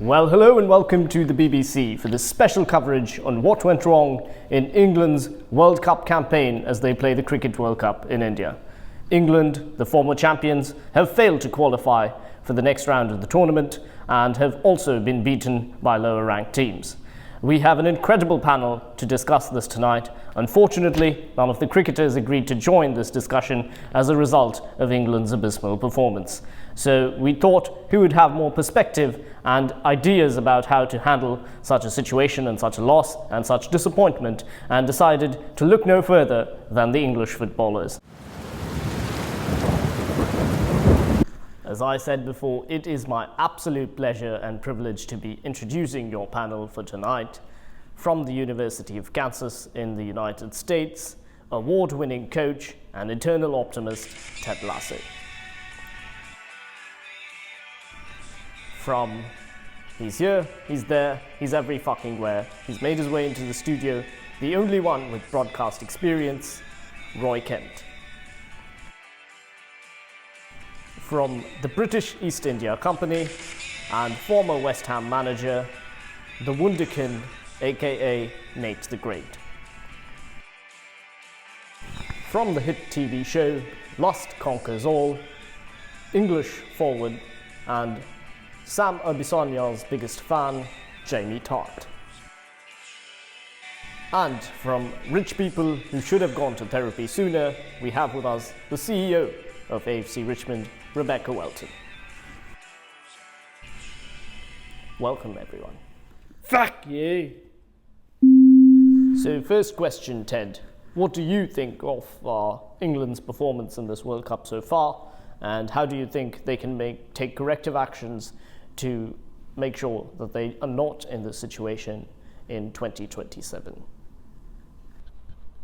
Well, hello and welcome to the BBC for this special coverage on what went wrong in England's World Cup campaign as they play the Cricket World Cup in India. England, the former champions, have failed to qualify for the next round of the tournament and have also been beaten by lower ranked teams. We have an incredible panel to discuss this tonight. Unfortunately, none of the cricketers agreed to join this discussion as a result of England's abysmal performance. So we thought who would have more perspective and ideas about how to handle such a situation and such a loss and such disappointment, and decided to look no further than the English footballers. As I said before, it is my absolute pleasure and privilege to be introducing your panel for tonight. From the University of Kansas in the United States, award-winning coach and eternal optimist, Ted Lasso. From he's here, he's there, he's every fucking where. He's made his way into the studio, the only one with broadcast experience, Roy Kent. From the British East India Company and former West Ham manager, the Wunderkind, aka Nate the Great. From the hit TV show Lust Conquers All, English forward and Sam Abisonya's biggest fan, Jamie Tart. And from rich people who should have gone to therapy sooner, we have with us the CEO of AFC Richmond, Rebecca Welton. Welcome, everyone. Fuck you! So, first question, Ted. What do you think of England's performance in this World Cup so far? And how do you think they can take corrective actions to make sure that they are not in this situation in 2027?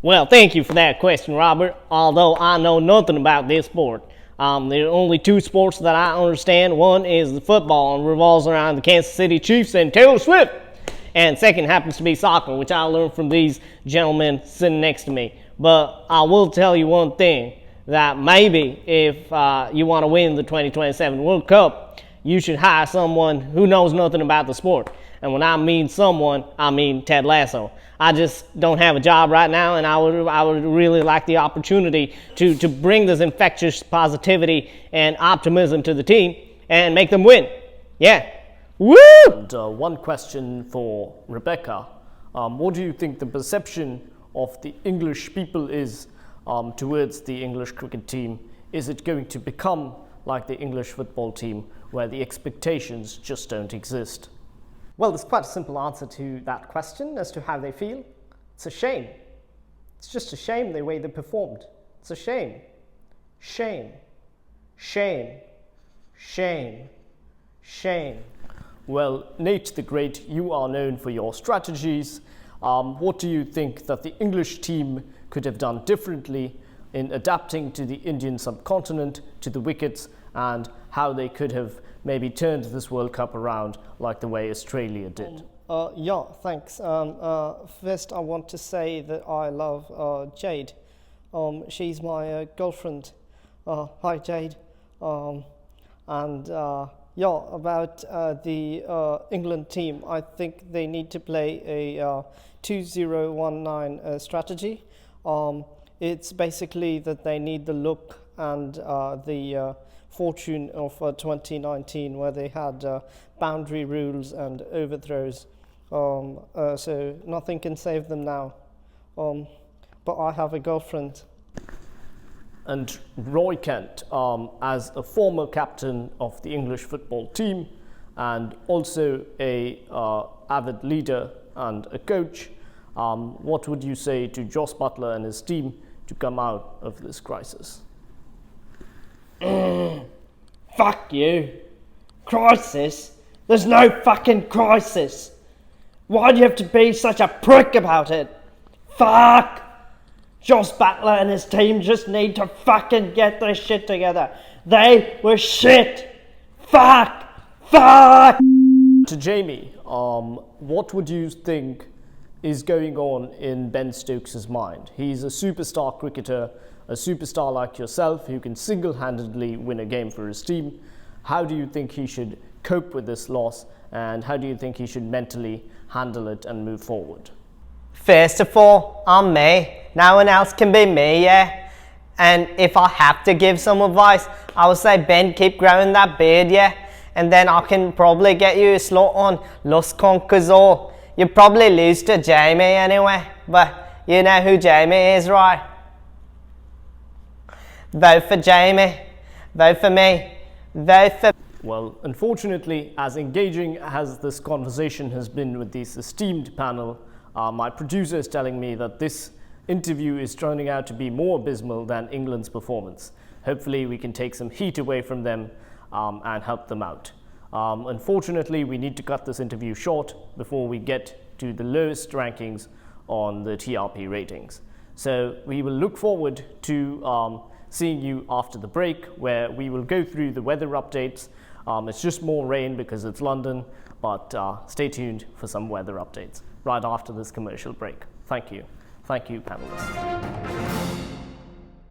Well, thank you for that question, Robert. Although I know nothing about this sport. There are only two sports that I understand. One is the football and revolves around the Kansas City Chiefs and Taylor Swift. And second happens to be soccer, which I learned from these gentlemen sitting next to me. But I will tell you one thing, that maybe if you want to win the 2027 World Cup, you should hire someone who knows nothing about the sport. And when I mean someone, I mean Ted Lasso. I just don't have a job right now, and I would really like the opportunity to bring this infectious positivity and optimism to the team and make them win. Yeah. Woo! And one question for Rebecca. What do you think the perception of the English people is towards the English cricket team? Is it going to become like the English football team, where the expectations just don't exist? Well, there's quite a simple answer to that question as to how they feel. It's a shame. It's just a shame the way they performed. It's a shame. Shame. Shame. Shame. Shame. Well, Nate the Great, you are known for your strategies. What do you think that the English team could have done differently in adapting to the Indian subcontinent, to the wickets, and how they could have maybe turned this World Cup around like the way Australia did? Yeah, thanks. First, I want to say that I love Jade. She's my girlfriend. Hi, Jade. About the England team, I think they need to play a 2019 strategy. It's basically that they need the look and the fortune of 2019, where they had boundary rules and overthrows. So nothing can save them now. But I have a girlfriend. And Roy Kent, as a former captain of the English football team and also a avid leader and a coach, what would you say to Jos Buttler and his team to come out of this crisis? Fuck you. Crisis? There's no fucking crisis. Why do you have to be such a prick about it? Fuck! Jos Buttler and his team just need to fucking get their shit together. They were shit. Fuck! Fuck! To Jamie, what would you think is going on in Ben Stokes' mind? He's a superstar cricketer, a superstar like yourself who can single-handedly win a game for his team. How do you think he should cope with this loss and how do you think he should mentally handle it and move forward? First of all, I'm me. No one else can be me, yeah? And if I have to give some advice, I would say, Ben, keep growing that beard, yeah? And then I can probably get you a slot on Los Conquers, or you probably lose to Jamie anyway. But you know who Jamie is, right? Vote for Jamie. Vote for me. Vote for... Well, unfortunately, as engaging as this conversation has been with this esteemed panel, my producer is telling me that this interview is turning out to be more abysmal than England's performance. Hopefully, we can take some heat away from them and help them out. Unfortunately, we need to cut this interview short before we get to the lowest rankings on the TRP ratings. So we will look forward to seeing you after the break, where we will go through the weather updates. It's just more rain because it's London, but stay tuned for some weather updates right after this commercial break. Thank you. Thank you, panelists.